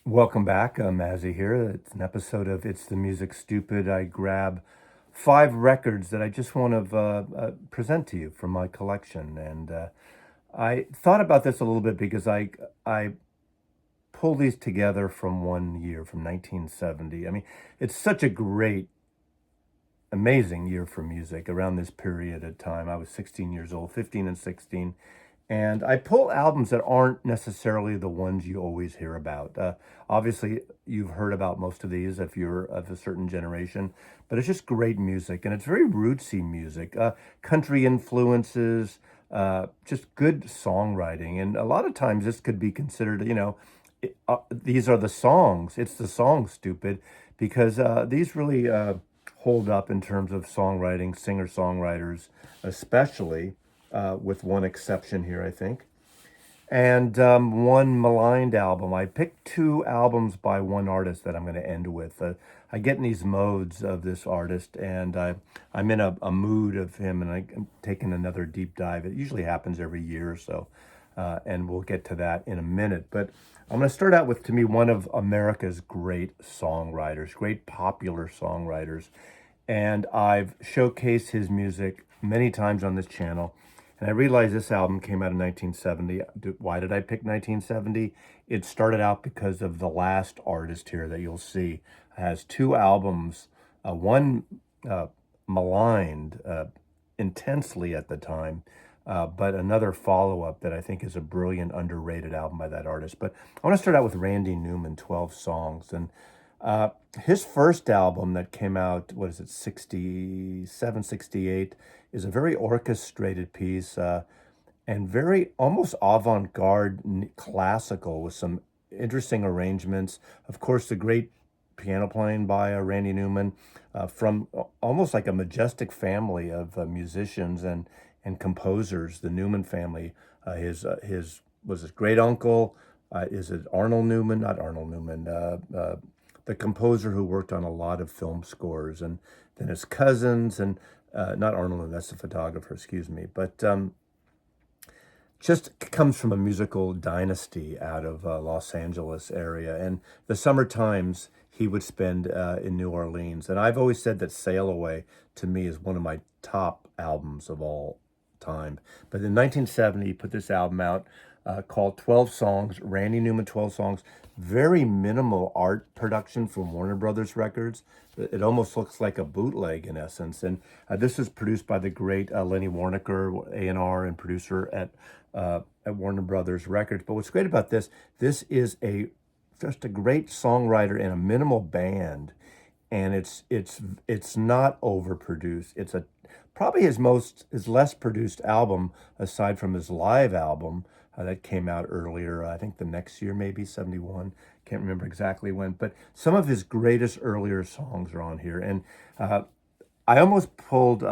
Welcome back. Mazzy here. It's an episode of It's the Music Stupid. I grab five records that I just want to present to you from my collection. And I thought about this a little bit because I pulled these together from one year, from 1970. I mean, it's such a great, amazing year for music around this period of time. I was 16 years old, 15 and 16. And I pull albums that aren't necessarily the ones you always hear about. Obviously, you've heard about most of these if you're of a certain generation, but it's just great music and it's very rootsy music, country influences, just good songwriting. And a lot of times this could be considered, these are the songs. It's the song, stupid, because these really hold up in terms of songwriting, singer songwriters, especially with one exception here, I think. And one maligned album. I picked two albums by one artist that I'm going to end with. I get in these modes of this artist, and I'm in a mood of him, and I'm taking another deep dive. It usually happens every year or so, and we'll get to that in a minute. But I'm going to start out with, to me, one of America's great songwriters, great popular songwriters. And I've showcased his music many times on this channel. And I realized this album came out in 1970. Why did I pick 1970? It started out because of the last artist here that you'll see. It has two albums, one maligned intensely at the time, but another follow-up that I think is a brilliant, underrated album by that artist. But I want to start out with Randy Newman, 12 Songs. And uh, his first album that came out, what is it, 67, 68, is a very orchestrated piece and very almost avant-garde classical with some interesting arrangements. Of course, the great piano playing by Randy Newman from almost like a majestic family of musicians and composers, the Newman family. His was his great uncle. Is it Arnold Newman? Not Arnold Newman. The composer who worked on a lot of film scores, and then his cousins, and not Arnold, that's the photographer, excuse me, but just comes from a musical dynasty out of Los Angeles area. And the summer times he would spend in New Orleans. And I've always said that Sail Away to me is one of my top albums of all time. But in 1970, he put this album out called 12 Songs, Randy Newman 12 Songs. Very minimal art production from Warner Brothers Records. It almost looks like a bootleg in essence. And this is produced by the great Lenny Waronker, A&R and producer at Warner Brothers Records. But what's great about this is just a great songwriter in a minimal band, and it's not overproduced. It's a probably his less produced album aside from his live album that came out earlier. I think the next year, maybe 71. Can't remember exactly when, but some of his greatest earlier songs are on here. And I almost pulled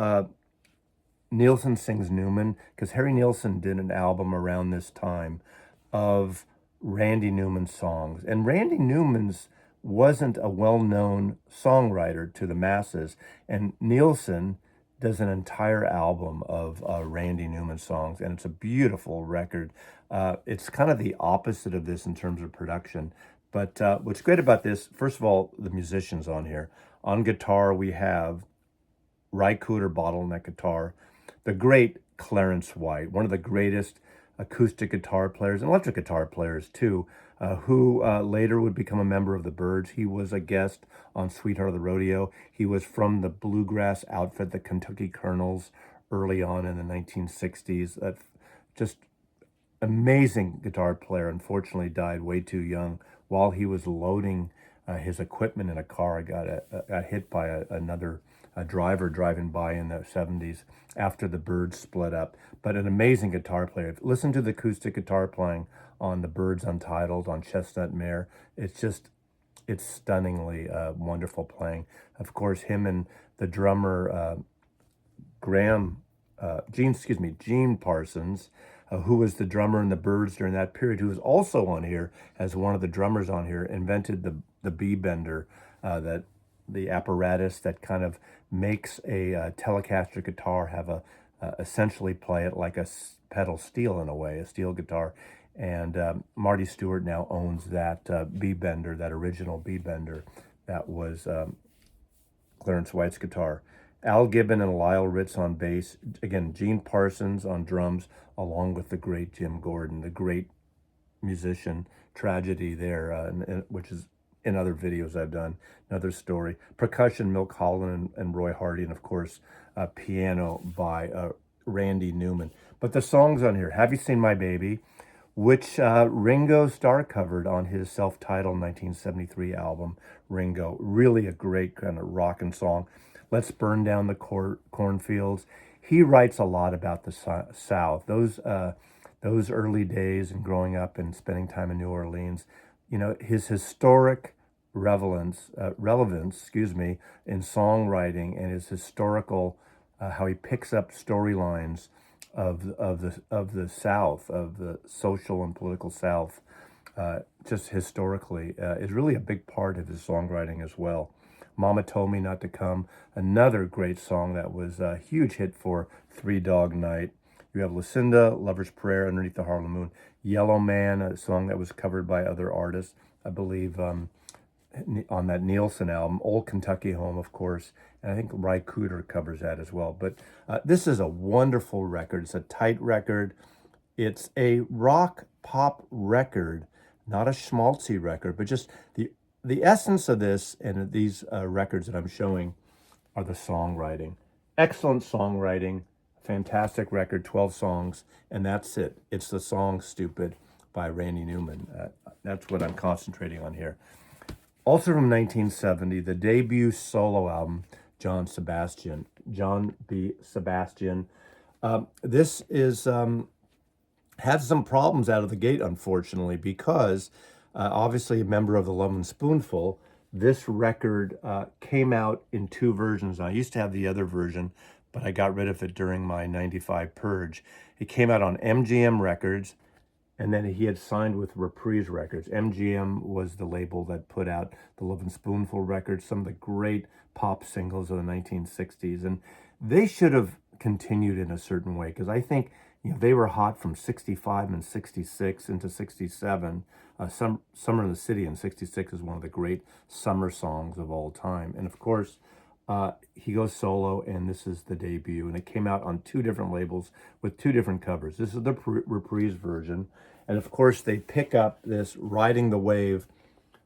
Nielsen Sings Newman because Harry Nilsson did an album around this time of Randy Newman songs. And Randy Newman's wasn't a well-known songwriter to the masses. And Nielsen does an entire album of Randy Newman songs, and it's a beautiful record. It's kind of the opposite of this in terms of production. But what's great about this, first of all, the musicians on here. On guitar, we have Ry Cooder bottleneck guitar, the great Clarence White, one of the greatest acoustic guitar players and electric guitar players too, who later would become a member of the Byrds. He was a guest on Sweetheart of the Rodeo. He was from the bluegrass outfit, the Kentucky Colonels, early on in the 1960s. Just amazing guitar player. Unfortunately, died way too young while he was loading his equipment in a car. Got hit by another driver driving by in the 70s after the Byrds split up. But an amazing guitar player. Listen to the acoustic guitar playing on the Byrds Untitled, on Chestnut Mare. It's stunningly wonderful playing. Of course, him and the drummer Gene Parsons, who was the drummer in the Byrds during that period, who was also on here as one of the drummers on here, invented the B-bender, that the apparatus that kind of makes a Telecaster guitar have essentially play it like a pedal steel in a way, a steel guitar. And Marty Stewart now owns that B-bender, that original B-bender that was Clarence White's guitar. Al Gibbon and Lyle Ritz on bass. Again, Gene Parsons on drums, along with the great Jim Gordon, the great musician. Tragedy there, which is in other videos I've done. Another story. Percussion, Milk Holland and Roy Hardy, and of course, piano by Randy Newman. But the songs on here, Have You Seen My Baby, which Ringo Starr covered on his self-titled 1973 album, Ringo. Really a great kind of rockin' song. Let's Burn Down the Cornfields. He writes a lot about the South. Those early days and growing up and spending time in New Orleans, his historic relevance, in songwriting and his historical, how he picks up storylines of the South, of the social and political South, just historically, is really a big part of his songwriting as well. Mama Told Me Not to Come, another great song that was a huge hit for Three Dog Night. You have Lucinda, Lover's Prayer, Underneath the Harlem Moon. Yellow Man, a song that was covered by other artists, I believe, on that Nielsen album. Old Kentucky Home, of course, and I think Ry Cooder covers that as well. But this is a wonderful record. It's a tight record. It's a rock pop record, not a schmaltzy record, but just the essence of this and these records that I'm showing are the songwriting. Excellent songwriting, fantastic record, 12 songs, and that's it. It's the song Stupid by Randy Newman. That's what I'm concentrating on here. Also from 1970, the debut solo album, John B. Sebastian. This is had some problems out of the gate, unfortunately, because obviously a member of the Lovin' Spoonful, this record came out in two versions. I used to have the other version, but I got rid of it during my 95 purge. It came out on MGM Records, and then he had signed with Reprise Records. MGM was the label that put out the Lovin' Spoonful records, some of the great pop singles of the 1960s. And they should have continued in a certain way, because I think they were hot from 65 and 66 into 67. Summer in the City in 66 is one of the great summer songs of all time. And of course, he goes solo, and this is the debut. And it came out on two different labels with two different covers. This is the Reprise version. And of course, they pick up this Riding the Wave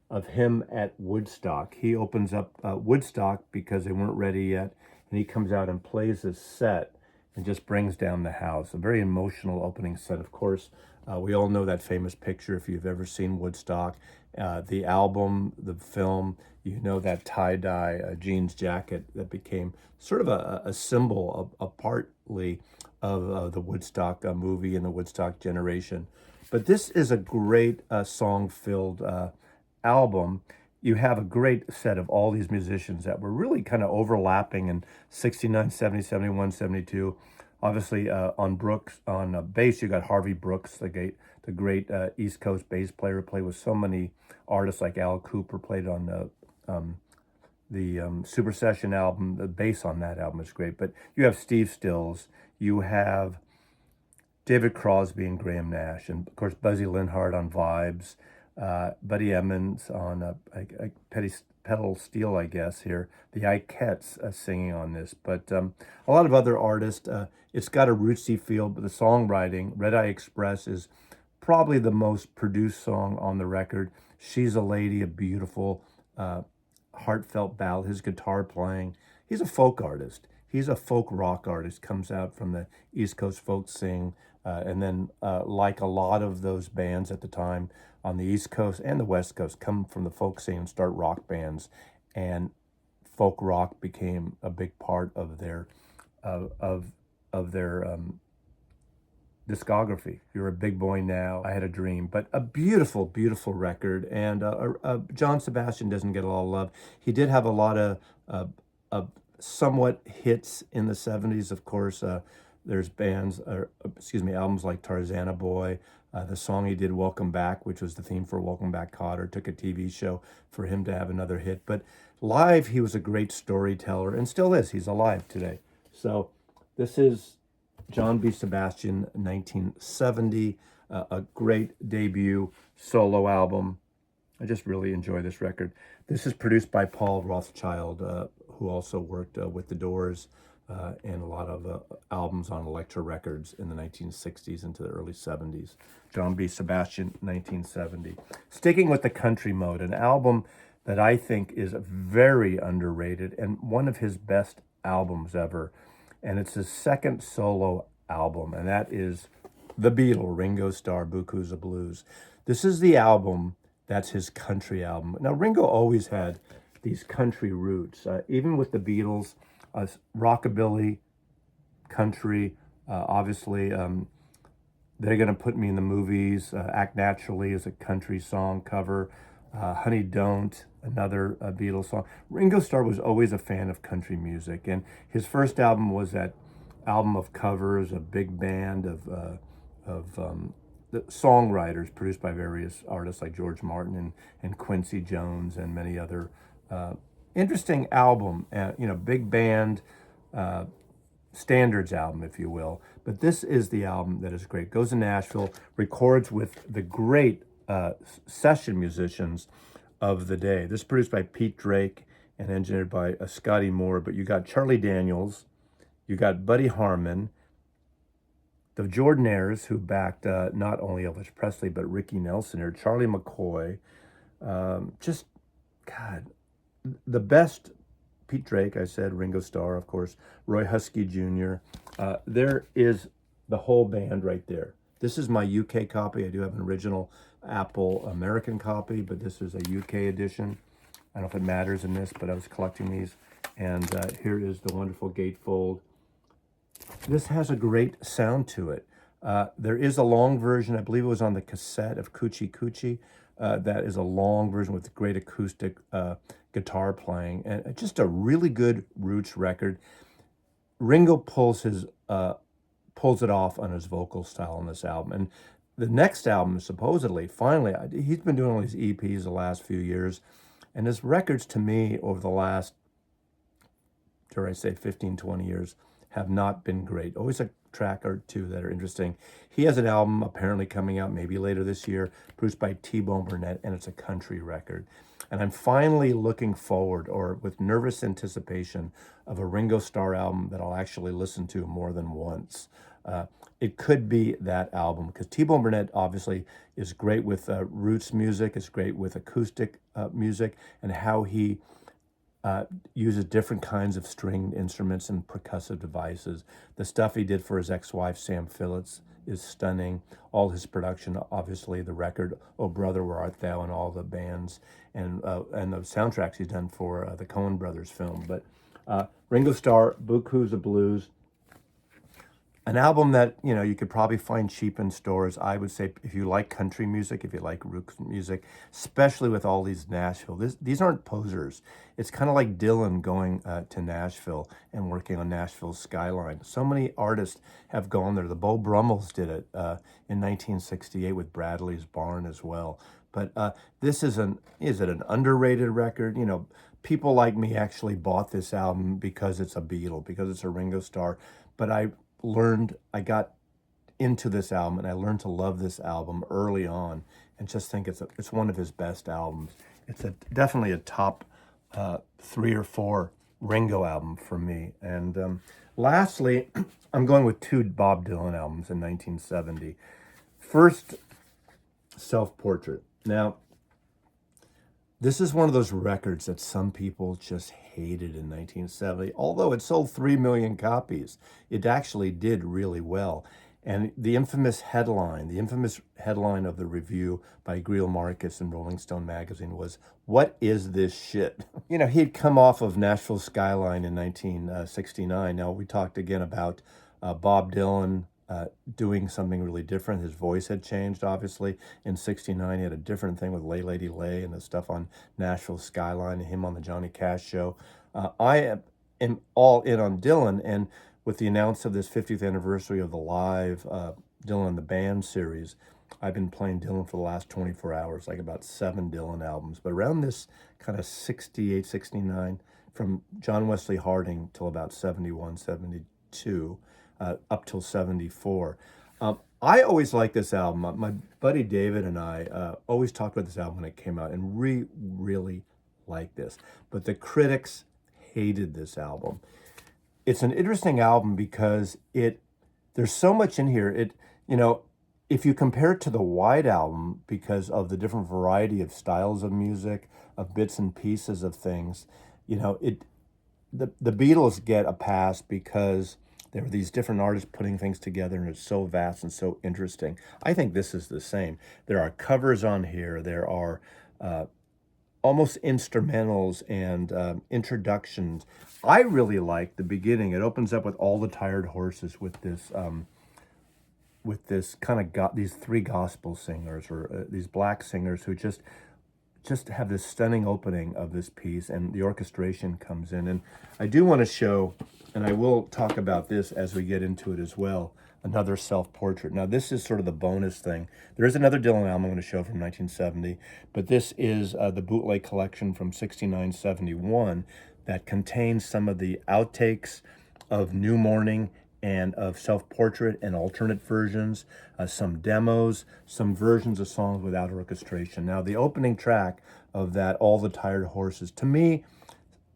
of him at Woodstock. He opens up Woodstock because they weren't ready yet. And he comes out and plays his set and just brings down the house. A very emotional opening set. Of course, we all know that famous picture if you've ever seen Woodstock. The album, the film, that tie-dye jeans jacket that became sort of a symbol partly of the Woodstock movie and the Woodstock generation. But this is a great song-filled album. You have a great set of all these musicians that were really kind of overlapping in 69, 70, 71, 72. Obviously, on bass, you got Harvey Brooks, the great East Coast bass player, who played with so many artists like Al Cooper, played on the Super Session album. The bass on that album is great. But you have Steve Stills, you have David Crosby and Graham Nash, and of course Buzzy Linhart on Vibes, Buddy Emmons on Pedal Steel, I guess, here. The Ikettes singing on this, but a lot of other artists. It's got a rootsy feel, but the songwriting, Red Eye Express, is probably the most produced song on the record. She's a Lady, a beautiful, heartfelt ballad. His guitar playing. He's a folk artist. He's a folk rock artist, comes out from the East Coast folk sing, and then like a lot of those bands at the time on the East Coast and the West Coast, come from the folk scene and start rock bands, and folk rock became a big part of their discography. You're a Big Boy Now, I Had a Dream, but a beautiful, beautiful record. And John Sebastian doesn't get a lot of love. He did have a lot of somewhat hits in the 70s, of course. There's albums like Tarzana Boy. The song he did, Welcome Back, which was the theme for Welcome Back, Kotter, took a TV show for him to have another hit. But live, he was a great storyteller, and still is. He's alive today. So this is John B. Sebastian, 1970. a great debut solo album. I just really enjoy this record. This is produced by Paul Rothchild, who also worked with The Doors and a lot of albums on Elektra Records in the 1960s into the early 70s. John B. Sebastian, 1970. Sticking with the country mode, an album that I think is very underrated and one of his best albums ever. And it's his second solo album, and that is The Beatle, Ringo Starr, Beaucoups of Blues. This is the album that's his country album. Now, Ringo always had these country roots, even with the Beatles, rockabilly, country, obviously. They're Gonna Put Me in the Movies, Act Naturally is a country song cover. Honey Don't, another Beatles song. Ringo Starr was always a fan of country music, and his first album was that album of covers, a big band of the songwriters produced by various artists like George Martin and Quincy Jones and many other interesting album. Big band standards album, if you will. But this is the album that is great. Goes to Nashville, records with the great session musicians of the day. This is produced by Pete Drake and engineered by Scotty Moore. But you got Charlie Daniels, you got Buddy Harman, the Jordanaires, who backed not only Elvis Presley, but Ricky Nelson here, Charlie McCoy. God, the best. Pete Drake, I said, Ringo Starr, of course, Roy Husky Jr. There is the whole band right there. This is my UK copy. I do have an original Apple American copy, but this is a UK edition. I don't know if it matters in this, but I was collecting these. And here is the wonderful gatefold. This has a great sound to it. There is a long version, I believe it was on the cassette of Coochie Coochie. That is a long version with great acoustic guitar playing, and just a really good roots record. Ringo pulls it off on his vocal style on this album. And the next album, supposedly, finally, he's been doing all these EPs the last few years, and his records to me over the last, dare I say, 15, 20 years, have not been great. Always a track or two that are interesting. He has an album apparently coming out maybe later this year, produced by T-Bone Burnett, and it's a country record. And I'm finally looking forward, or with nervous anticipation, of a Ringo Starr album that I'll actually listen to more than once. It could be that album, because T-Bone Burnett obviously is great with roots music, is great with acoustic music, and how he uses different kinds of stringed instruments and percussive devices. The stuff he did for his ex-wife, Sam Phillips, is stunning. All his production, obviously, the record, Oh Brother, Where Art Thou, and all the bands, and the soundtracks he's done for the Coen Brothers film. But Ringo Starr, Beaucoups of Blues, an album that you could probably find cheap in stores. I would say if you like country music, if you like roots music, especially with all these Nashville, these aren't posers. It's kind of like Dylan going to Nashville and working on Nashville's skyline. So many artists have gone there. The Beau Brummels did it in 1968 with Bradley's Barn as well. But this is an underrated record? People like me actually bought this album because it's a Beatle, because it's a Ringo Starr. But I got into this album, and I learned to love this album early on, and just think it's one of his best albums. It's definitely a top 3 or 4 Ringo album for me. And lastly, I'm going with 2 Bob Dylan albums in 1970. First, Self-Portrait. Now, this is one of those records that some people just hated in 1970. Although it sold 3 million copies, it actually did really well. And the infamous headline of the review by Greil Marcus in Rolling Stone magazine was, "What is this shit?" He'd come off of Nashville Skyline in 1969. Now, we talked again about Bob Dylan doing something really different. His voice had changed, obviously. In 69, he had a different thing with Lay Lady Lay and the stuff on Nashville Skyline and him on the Johnny Cash show. I am all in on Dylan, and with the announcement of this 50th anniversary of the live Dylan and the Band series, I've been playing Dylan for the last 24 hours, like about 7 Dylan albums. But around this kind of 68, 69, from John Wesley Harding till about 71, 72, up till 74. I always liked this album. My buddy David and I always talked about this album when it came out, and really liked this. But the critics hated this album. It's an interesting album because there's so much in here. You know, if you compare it to the White Album, because of the different variety of styles of music, of bits and pieces of things, you know, the Beatles get a pass because there were these different artists putting things together, and it's so vast and so interesting. I think this is the same. There are covers on here. There are uh, almost instrumentals and introductions. I really like the beginning. It opens up with All the Tired Horses with this kind of these three gospel singers, or these black singers who just have this stunning opening of this piece, and the orchestration comes in. And I do want to show, and I will talk about this as we get into it as well, another self-portrait. Now, this is sort of the bonus thing. There is another Dylan album I'm going to show from 1970, but this is the bootleg collection from 69-71 that contains some of the outtakes of New Morning and of self-portrait and alternate versions, some demos, some versions of songs without orchestration. Now, the opening track of that, All the Tired Horses, to me,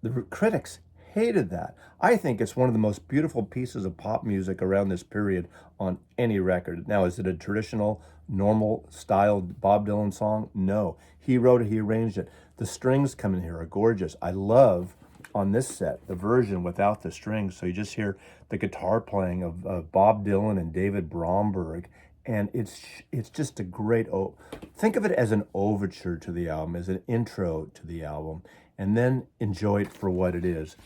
the critics hated that. I think it's one of the most beautiful pieces of pop music around this period on any record. Now, is it a traditional, normal styled Bob Dylan song? No. He wrote it, he arranged it. The strings come in here are gorgeous. I love, on this set, the version without the strings. So you just hear the guitar playing of Bob Dylan and David Bromberg. And it's just a great, think of it as an overture to the album, as an intro to the album, and then enjoy it for what it is.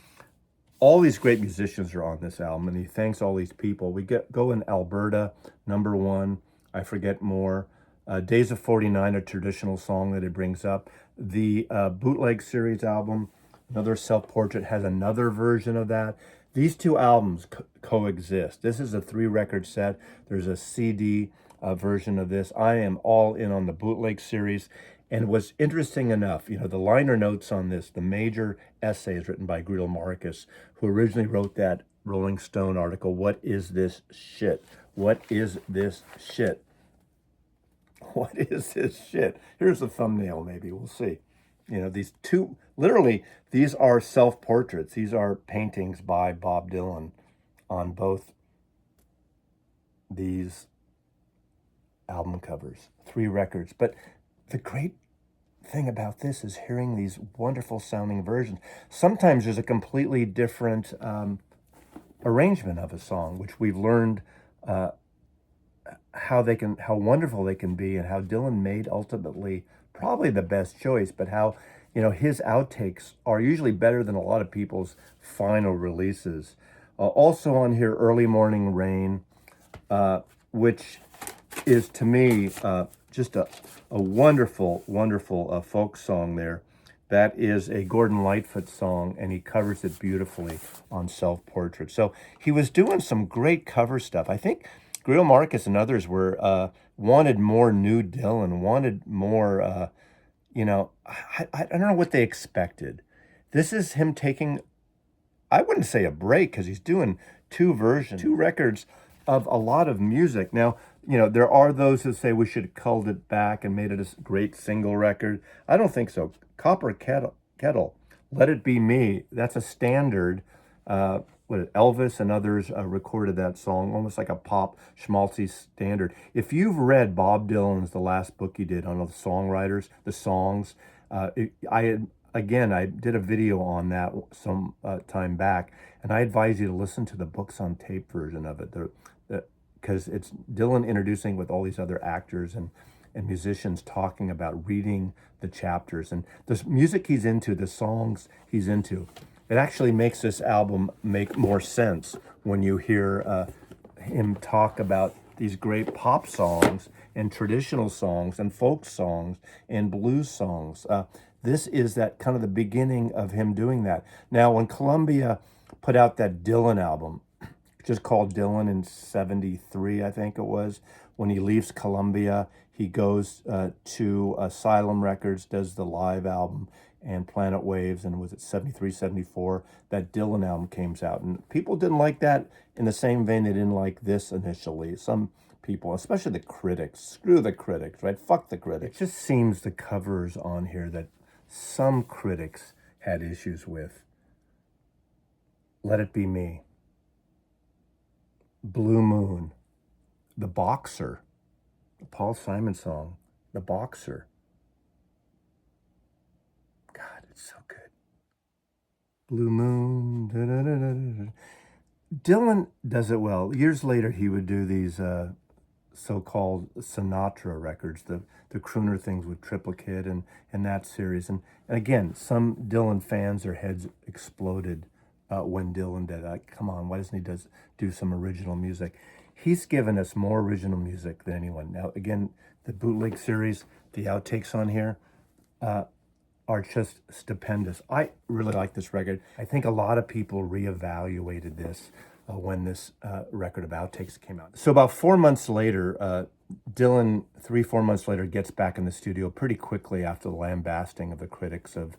All these great musicians are on this album, and he thanks all these people. We go in Alberta, number one, I Forget More. Days of 49, a traditional song that he brings up. The Bootleg Series album, another self-portrait, has another version of that. These two albums coexist. This is a 3-record set. There's a CD version of this. I am all in on the Bootleg Series. And what's interesting enough, you know, the liner notes on this, the major essay is written by Gretel Marcus, who originally wrote that Rolling Stone article, What Is This Shit? What is this shit? What is this shit? Here's the thumbnail, maybe. We'll see. You know, these two, literally, these are self-portraits. These are paintings by Bob Dylan on both these album covers, 3 records. But the great thing about this is hearing these wonderful sounding versions. Sometimes there's a completely different arrangement of a song, which we've learned how wonderful they can be, and how Dylan made ultimately probably the best choice, but how, you know, his outtakes are usually better than a lot of people's final releases. Also on here, Early Morning Rain, which is to me just a wonderful, wonderful folk song there. That is a Gordon Lightfoot song, and he covers it beautifully on Self-Portrait. So he was doing some great cover stuff. I think Gretel Marcus and others were wanted more new Dylan, wanted more, you know, I don't know what they expected. This is him taking, I wouldn't say a break, because he's doing 2 versions, 2 records of a lot of music. Now, you know, there are those who say we should have culled it back and made it a great single record. I don't think so. Copper Kettle, Let It Be Me, that's a standard. Elvis and others recorded that song, almost like a pop schmaltzy standard. If you've read Bob Dylan's The Last Book he did on the songwriters, the songs, I did a video on that some time back, and I advise you to listen to the books on tape version of it, because it's Dylan introducing with all these other actors and musicians talking about reading the chapters, and the music he's into, the songs he's into. It actually makes this album make more sense when you hear him talk about these great pop songs and traditional songs and folk songs and blues songs. This is that kind of the beginning of him doing that. Now, when Columbia put out that Dylan album, which is called Dylan in 73, I think it was, when he leaves Columbia, he goes to Asylum Records, does the live album, and Planet Waves, and was it 73, 74, that Dylan album came out. And people didn't like that in the same vein they didn't like this initially. Some people, especially the critics. Screw the critics, right? Fuck the critics. It just seems the covers on here that some critics had issues with. Let It Be Me, Blue Moon, The Boxer, the Paul Simon song, The Boxer. God, it's so good. Blue Moon. Da, da, da, da, da. Dylan does it well. Years later, he would do these so-called Sinatra records, the crooner things with Triplicate and that series. And again, some Dylan fans, their heads exploded when Dylan did. Come on, why doesn't he do some original music? He's given us more original music than anyone. Now, again, the bootleg series, the outtakes on here, are just stupendous. I really like this record. I think a lot of people reevaluated this when this record of outtakes came out. So about 4 months later, Dylan, 3-4 months later, gets back in the studio pretty quickly after the lambasting of the critics of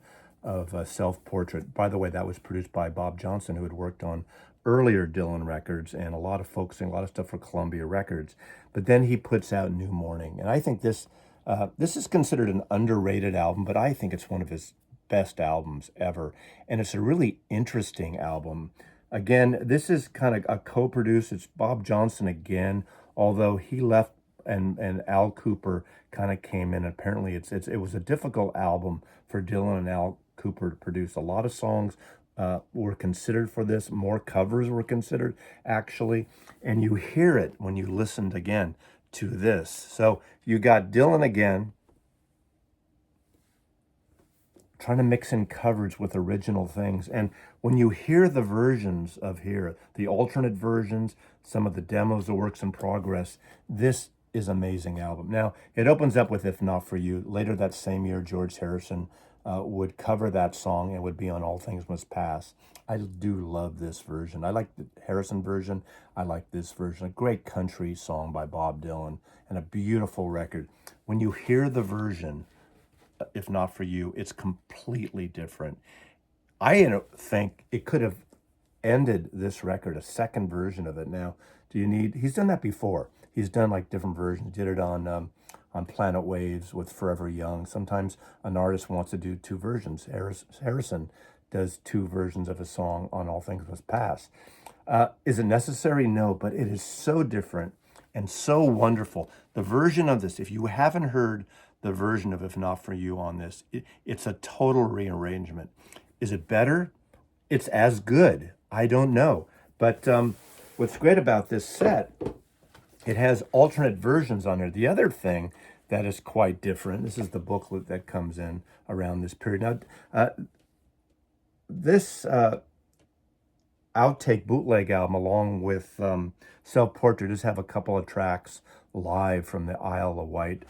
Self-Portrait. By the way, that was produced by Bob Johnson, who had worked on earlier Dylan records and a lot of folksing, a lot of stuff for Columbia Records. But then he puts out New Morning, and I think this is considered an underrated album, but I think it's one of his best albums ever. And it's a really interesting album. Again, this is kind of a co-produced. It's Bob Johnson again, although he left and Al Cooper kind of came in. Apparently, it was a difficult album for Dylan and Al Cooper to produce. A lot of songs were considered for this. More covers were considered, actually. And you hear it when you listened again to this. So you got Dylan again trying to mix in covers with original things. And when you hear the versions of here, the alternate versions, some of the demos, the works in progress, this is an amazing album. Now, it opens up with If Not For You. Later that same year, George Harrison would cover that song and would be on All Things Must Pass. I do love this version. I like the Harrison version. I like this version. A great country song by Bob Dylan and a beautiful record. When you hear the version, If Not For You, it's completely different. I think it could have ended this record, a second version of it. Now, he's done that before. He's done like different versions. Did it on Planet Waves with Forever Young. Sometimes an artist wants to do two versions. Harrison does two versions of a song on All Things Must Pass. Is it necessary? No, but it is so different and so wonderful. The version of this, if you haven't heard the version of If Not For You on this, it's a total rearrangement. Is it better? It's as good. I don't know. But what's great about this set, it has alternate versions on there. The other thing that is quite different, this is the booklet that comes in around this period. Now, this outtake bootleg album, along with Self-Portrait, does have a couple of tracks live from the Isle of Wight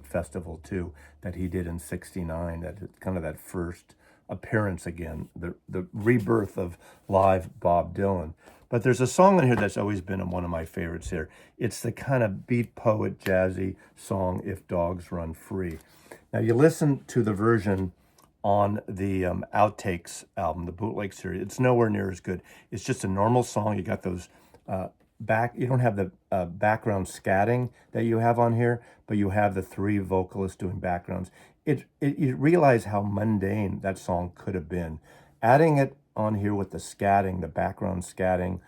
festival too, that he did in '69. That kind of that first appearance again, the rebirth of live Bob Dylan. But there's a song in here that's always been one of my favorites here. It's the kind of beat poet jazzy song, If Dogs Run Free. Now you listen to the version on the Outtakes album, the bootleg series. It's nowhere near as good. It's just a normal song. You got those you don't have the background scatting that you have on here, but you have the three vocalists doing backgrounds. You realize how mundane that song could have been. Adding it on here with the scatting, the background scatting,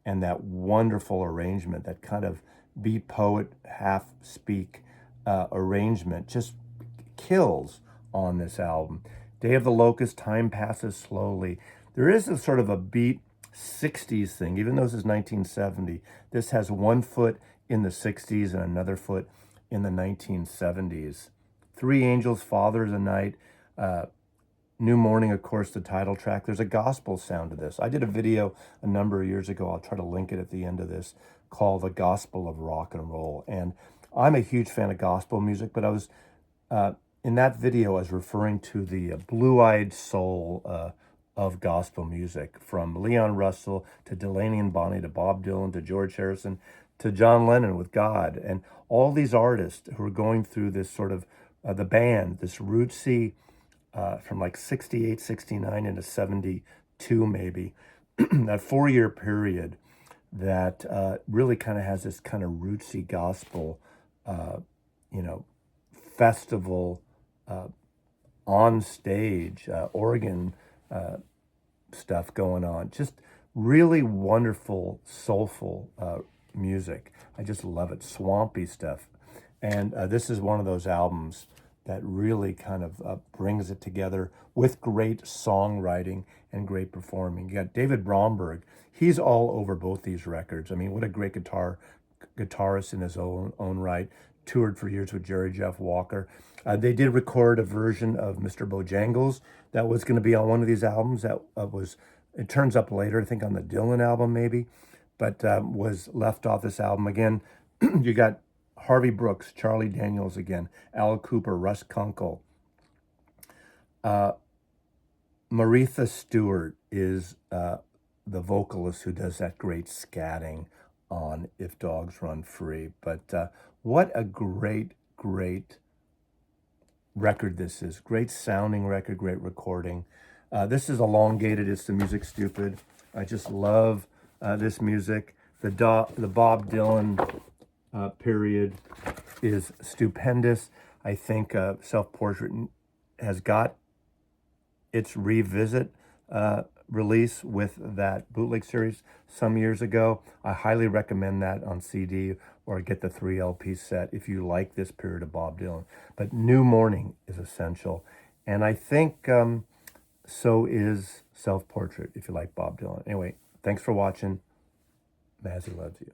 and that wonderful arrangement, that kind of beat poet, half speak arrangement, just kills on this album. Day of the Locust, Time Passes Slowly. There is a sort of a beat 60s thing, even though this is 1970. This has one foot in the 60s and another foot in the 1970s. Three Angels, Father of the Night, New Morning, of course, the title track. There's a gospel sound to this. I did a video a number of years ago, I'll try to link it at the end of this, called The Gospel of Rock and Roll. And I'm a huge fan of gospel music, but I was, in that video, I was referring to the blue-eyed soul of gospel music, from Leon Russell to Delaney and Bonnie to Bob Dylan to George Harrison to John Lennon with God, and all these artists who are going through this sort of, the band, this rootsy, from like 68, 69 into 72 maybe, that 4-year period, that really kind of has this kind of rootsy gospel, you know, festival on stage, organ stuff going on. Just really wonderful, soulful music. I just love it. Swampy stuff. And this is one of those albums that really kind of brings it together with great songwriting and great performing. You got David Bromberg. He's all over both these records. I mean, what a great guitarist in his own right. Toured for years with Jerry Jeff Walker. They did record a version of Mr. Bojangles that was going to be on one of these albums that it turns up later, I think on the Dylan album maybe, but was left off this album again. You got Harvey Brooks, Charlie Daniels again, Al Cooper, Russ Kunkel. Maritha Stewart is the vocalist who does that great scatting on If Dogs Run Free. But what a great, great record this is. Great sounding record, great recording. This is elongated. It's the Music Stupid. I just love this music. The Bob Dylan period is stupendous. I think Self-Portrait has got its revisit release with that bootleg series some years ago. I highly recommend that on CD or get the 3 LP set if you like this period of Bob Dylan. But New Morning is essential. And I think so is Self-Portrait if you like Bob Dylan. Anyway, thanks for watching. Mazzy loves you.